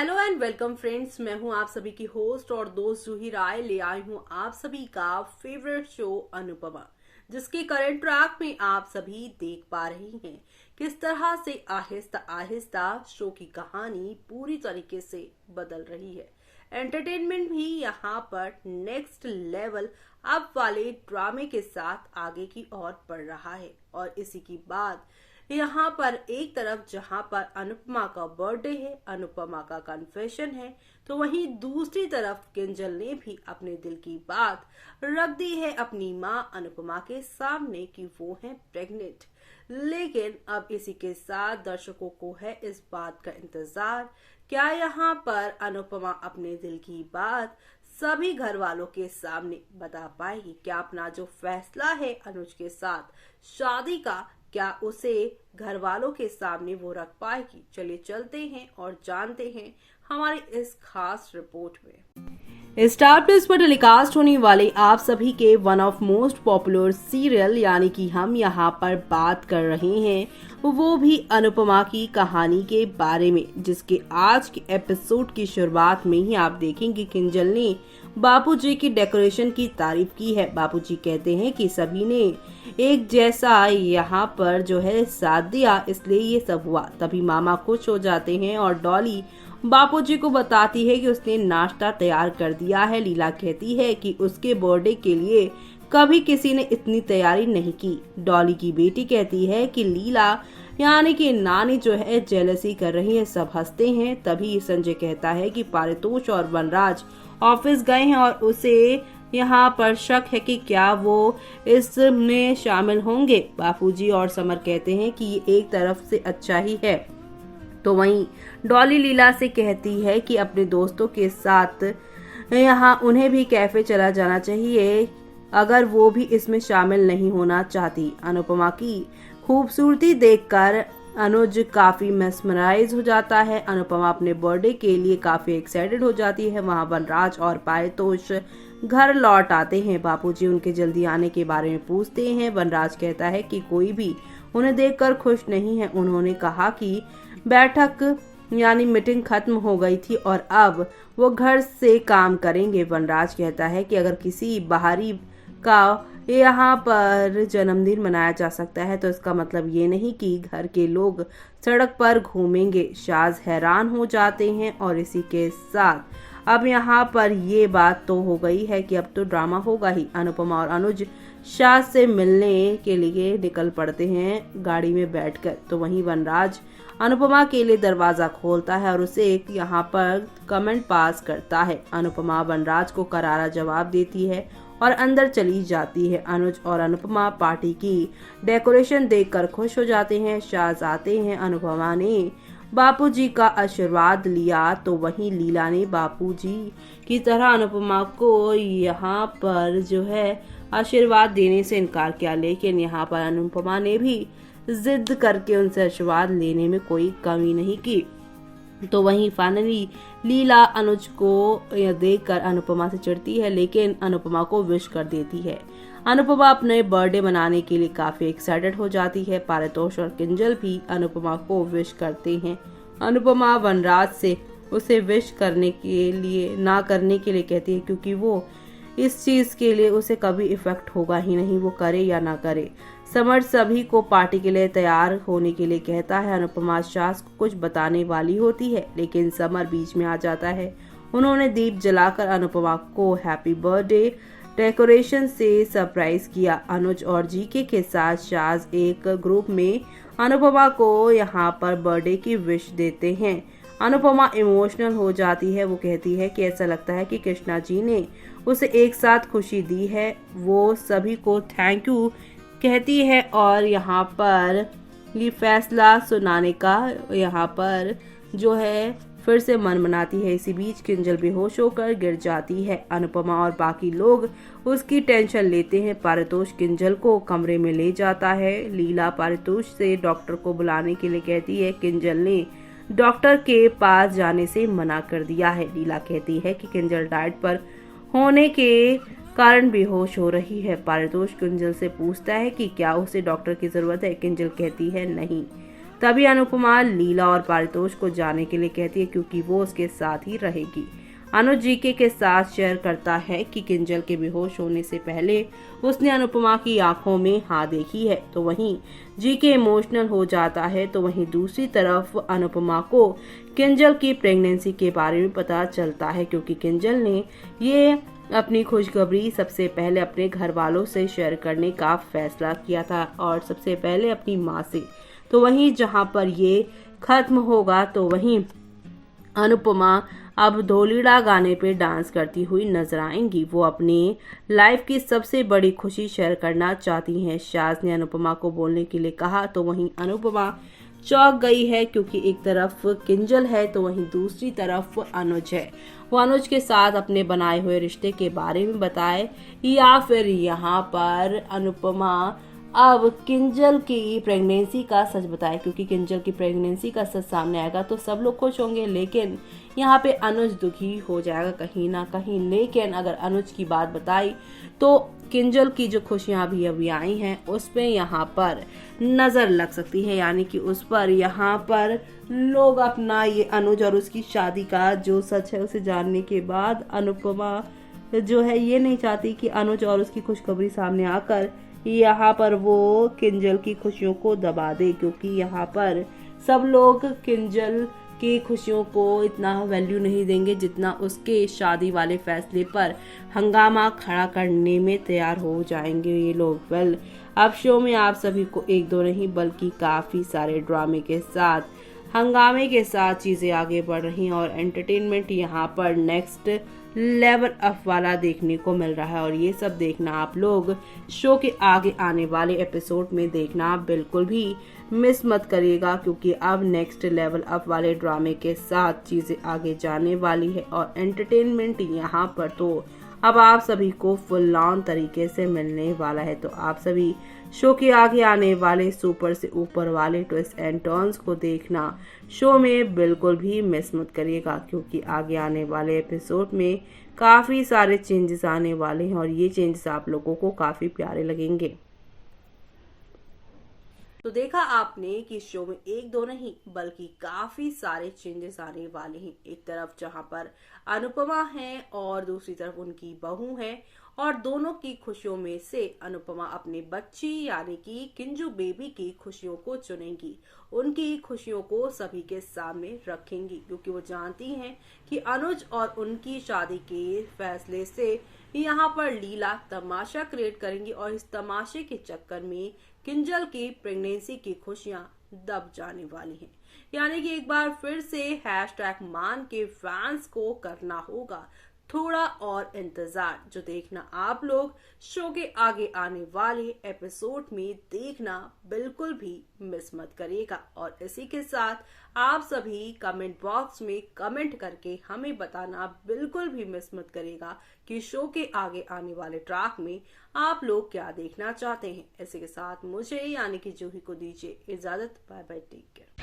Hello and welcome friends, मैं हूं आप सभी की होस्ट और दोस्त जूही राय। ले आई हूं आप सभी का फेवरेट शो अनुपमा, जिसके करंट ट्रैक में आप सभी देख पा रही हैं किस तरह से आहिस्ता आहिस्ता शो की कहानी पूरी तरीके से बदल रही है। एंटरटेनमेंट भी यहाँ पर नेक्स्ट लेवल अप वाले ड्रामे के साथ आगे की ओर बढ़ रहा है। और इसी की बात यहाँ पर एक तरफ जहाँ पर अनुपमा का बर्थडे है, अनुपमा का कन्फेशन है, तो वहीं दूसरी तरफ किंजल ने भी अपने दिल की बात रख दी है अपनी माँ अनुपमा के सामने कि वो है प्रेग्नेंट। लेकिन अब इसी के साथ दर्शकों को है इस बात का इंतजार, क्या यहाँ पर अनुपमा अपने दिल की बात सभी घर वालों के सामने बता पाएगी? क्या अपना जो फैसला है अनुज के साथ शादी का, क्या उसे घर वालों के सामने वो रख पाएगी? चलिए चलते हैं और जानते हैं हमारी इस खास रिपोर्ट में। स्टार प्लस पर टेलीकास्ट होने वाले आप सभी के one of most popular serial यानी कि हम यहाँ पर बात कर रहे हैं वो भी अनुपमा की कहानी के बारे में, जिसके आज के एपिसोड की शुरुआत में ही आप देखेंगे किंजल ने बापूजी की डेकोरेशन की तारीफ की है। बापूजी कहते हैं कि सभी ने एक जैसा यहाँ पर जो है साथ दिया, इसलिए ये सब हुआ। तभी मामा खुश हो जाते हैं और डॉली बापूजी को बताती है कि उसने नाश्ता तैयार कर दिया है। लीला कहती है कि उसके बर्थडे के लिए कभी किसी ने इतनी तैयारी नहीं की। डॉली की बेटी कहती है कि लीला यानी कि नानी जो है जेलसी कर रही है। सब हंसते हैं। तभी संजय कहता है कि पारितोष और वनराज ऑफिस गए हैं और उसे यहाँ पर शक है कि क्या वो इसमें शामिल होंगे। बापूजी और समर कहते हैं कि ये एक तरफ से अच्छा ही है। तो वहीं डॉली लीला से कहती है कि अपने दोस्तों के साथ यहाँ उन्हें भी कैफे चला जाना चाहिए अगर वो भी इसमें शामिल नहीं होना चाहती। अनुपमा की खूबसूरती देखकर अनुज काफी मेस्मराइज हो जाता है। अनुपमा अपने बर्थडे के लिए काफी एक्साइटेड हो जाती है। वहाँ वनराज और पारितोष घर लौट आते हैं। बापूजी उनके जल्दी आने के बारे में पूछते हैं। वनराज कहता है कि कोई भी उन्हें देखकर खुश नहीं है। उन्होंने कहा कि बैठक यानी मीटिंग खत्म हो गई थी और अब वो घर से काम करेंगे। वनराज कहता है कि अगर किसी बाहरी का यहाँ पर जन्मदिन मनाया जा सकता है तो इसका मतलब ये नहीं कि घर के लोग सड़क पर घूमेंगे। शाज हैरान हो जाते हैं और इसी के साथ अब यहाँ पर ये बात तो हो गई है कि अब तो ड्रामा होगा ही। अनुपमा और अनुज शाज से मिलने के लिए निकल पड़ते हैं गाड़ी में बैठकर। तो वहीं वनराज अनुपमा के लिए दरवाजा खोलता है और उसे एक यहाँ पर कमेंट पास करता है। अनुपमा वनराज को करारा जवाब देती है और अंदर चली जाती है। अनुज और अनुपमा पार्टी की डेकोरेशन देखकर खुश हो जाते हैं। शाज आते हैं। अनुपमा ने बापूजी का आशीर्वाद लिया तो वहीं लीला ने बापूजी की तरह अनुपमा को यहाँ पर जो है आशीर्वाद देने से इनकार किया। लेकिन यहाँ पर अनुपमा ने भी जिद करके उनसे आशीर्वाद लेने में कोई कमी नहीं की। तो वहीं फाइनली लीला अनुज को देखकर अनुपमा से चिढ़ती है, लेकिन अनुपमा को विश कर देती है। अनुपमा अपने बर्थडे मनाने के लिए काफी एक्साइटेड हो जाती है। पारितोष और किंजल भी अनुपमा को विश करते हैं। अनुपमा वनराज से उसे विश करने के लिए ना करने के लिए कहती है, क्योंकि वो इस चीज के लिए उसे कभी इफेक्ट होगा ही नहीं, वो करे या ना करे। समर सभी को पार्टी के लिए तैयार होने के लिए कहता है। अनुपमा शास को कुछ बताने वाली होती है, लेकिन समर बीच में आ जाता है। उन्होंने दीप जलाकर अनुपमा को हैप्पी बर्थडे डेकोरेशन से सरप्राइज किया। अनुज और जीके के साथ शाज एक ग्रुप में अनुपमा को यहाँ पर बर्थडे की विश देते हैं। अनुपमा इमोशनल हो जाती है। वो कहती है कि ऐसा लगता है कि कृष्णा जी ने उसे एक साथ खुशी दी है। वो सभी को थैंक यू कहती है और यहाँ पर ये फैसला सुनाने का यहाँ पर जो है फिर से मन मनाती है। इसी बीच किंजल बेहोश होकर गिर जाती है। अनुपमा और बाकी लोग उसकी टेंशन लेते हैं। पारितोष किंजल को कमरे में ले जाता है। लीला पारितोष से डॉक्टर को बुलाने के लिए कहती है। किंजल ने डॉक्टर के पास जाने से मना कर दिया है। लीला कहती है कि किंजल डाइट पर होने के कारण बेहोश हो रही है। पारितोष किंजल से पूछता है कि क्या उसे डॉक्टर की जरूरत है। किंजल कहती है नहीं। तभी अनुपमा लीला और पारितोष को जाने के लिए कहती है क्योंकि वो उसके साथ ही रहेगी। अनुज जीके के साथ शेयर करता है कि किंजल के बेहोश होने से पहले उसने अनुपमा की आंखों में हाँ देखी है। तो वहीं जीके इमोशनल हो जाता है। तो वहीं दूसरी तरफ अनुपमा को किंजल की प्रेगनेंसी के बारे में पता चलता है क्योंकि किंजल ने ये अपनी खुशखबरी सबसे पहले अपने घर वालों से शेयर करने का फैसला किया था और सबसे पहले अपनी माँ से। तो वहीं जहां पर ये खत्म होगा तो वहीं अनुपमा अब ढोलीडा गाने पे डांस करती हुई नजर आएंगी। वो अपनी लाइफ की सबसे बड़ी खुशी शेयर करना चाहती हैं। शाज ने अनुपमा को बोलने के लिए कहा तो वहीं अनुपमा चौंक गई है क्योंकि एक तरफ किंजल है तो वहीं दूसरी तरफ अनुज है। वो अनुज के साथ अपने बनाए हुए रिश्ते के बारे में बताए या फिर यहाँ पर अनुपमा अब किंजल की प्रेगनेंसी का सच बताए क्योंकि किंजल की प्रेगनेंसी का सच सामने आएगा तो सब लोग खुश होंगे, लेकिन यहाँ पे अनुज दुखी हो जाएगा कहीं ना कहीं। लेकिन अगर अनुज की बात बताई तो किंजल की जो खुशियां अभी आई हैं उस पे यहाँ पर नजर लग सकती है, यानी कि उस पर यहाँ पर लोग अपना ये अनुज और उसकी शादी का जो सच है उसे जानने के बाद अनुपमा जो है ये नहीं चाहती कि अनुज और उसकी खुशखबरी सामने आकर यहाँ पर वो किंजल की खुशियों को दबा दे, क्योंकि यहाँ पर सब लोग किंजल की खुशियों को इतना वैल्यू नहीं देंगे जितना उसके शादी वाले फैसले पर हंगामा खड़ा करने में तैयार हो जाएंगे ये लोग। अब शो में आप सभी को एक दो नहीं बल्कि काफी सारे ड्रामे के साथ हंगामे के साथ चीजें आगे बढ़ रही हैं और एंटरटेनमेंट यहाँ पर नेक्स्ट लेवल अप वाला देखने को मिल रहा है। और ये सब देखना आप लोग शो के आगे आने वाले एपिसोड में देखना बिल्कुल भी मिस मत करिएगा, क्योंकि अब नेक्स्ट लेवल अप वाले ड्रामे के साथ चीजें आगे जाने वाली है और एंटरटेनमेंट यहाँ पर तो अब आप सभी को फुल ऑन तरीके से मिलने वाला है। तो आप सभी शो के आगे आने वाले सुपर से ऊपर वाले ट्विस्ट एंड टर्न्स को देखना शो में बिल्कुल भी मिस मत करिएगा, क्योंकि आगे आने वाले एपिसोड में काफी सारे चेंजेस आने वाले हैं और ये चेंजेस आप लोगों को काफी प्यारे लगेंगे। तो देखा आपने कि शो में एक दो नहीं बल्कि काफी सारे चेंजेस आने वाले हैं। एक तरफ जहां पर अनुपमा है और दूसरी तरफ उनकी बहू है और दोनों की खुशियों में से अनुपमा अपनी बच्ची यानी कि किंजू बेबी की खुशियों को चुनेंगी, उनकी खुशियों को सभी के सामने रखेंगी, क्योंकि वो जानती हैं कि अनुज और उनकी शादी के फैसले से यहाँ पर लीला तमाशा क्रिएट करेंगी और इस तमाशे के चक्कर में किंजल की प्रेगनेंसी की खुशियां दब जाने वाली हैं। यानी कि एक बार फिर से #मान के फैंस को करना होगा थोड़ा और इंतजार, जो देखना आप लोग शो के आगे आने वाले एपिसोड में देखना बिल्कुल भी मिस मत करिएगा। और इसी के साथ आप सभी कमेंट बॉक्स में कमेंट करके हमें बताना बिल्कुल भी मिस मत करिएगा कि शो के आगे आने वाले ट्रैक में आप लोग क्या देखना चाहते हैं। इसी के साथ मुझे यानी कि जूही को दीजिए इजाजत। Bye bye, take care.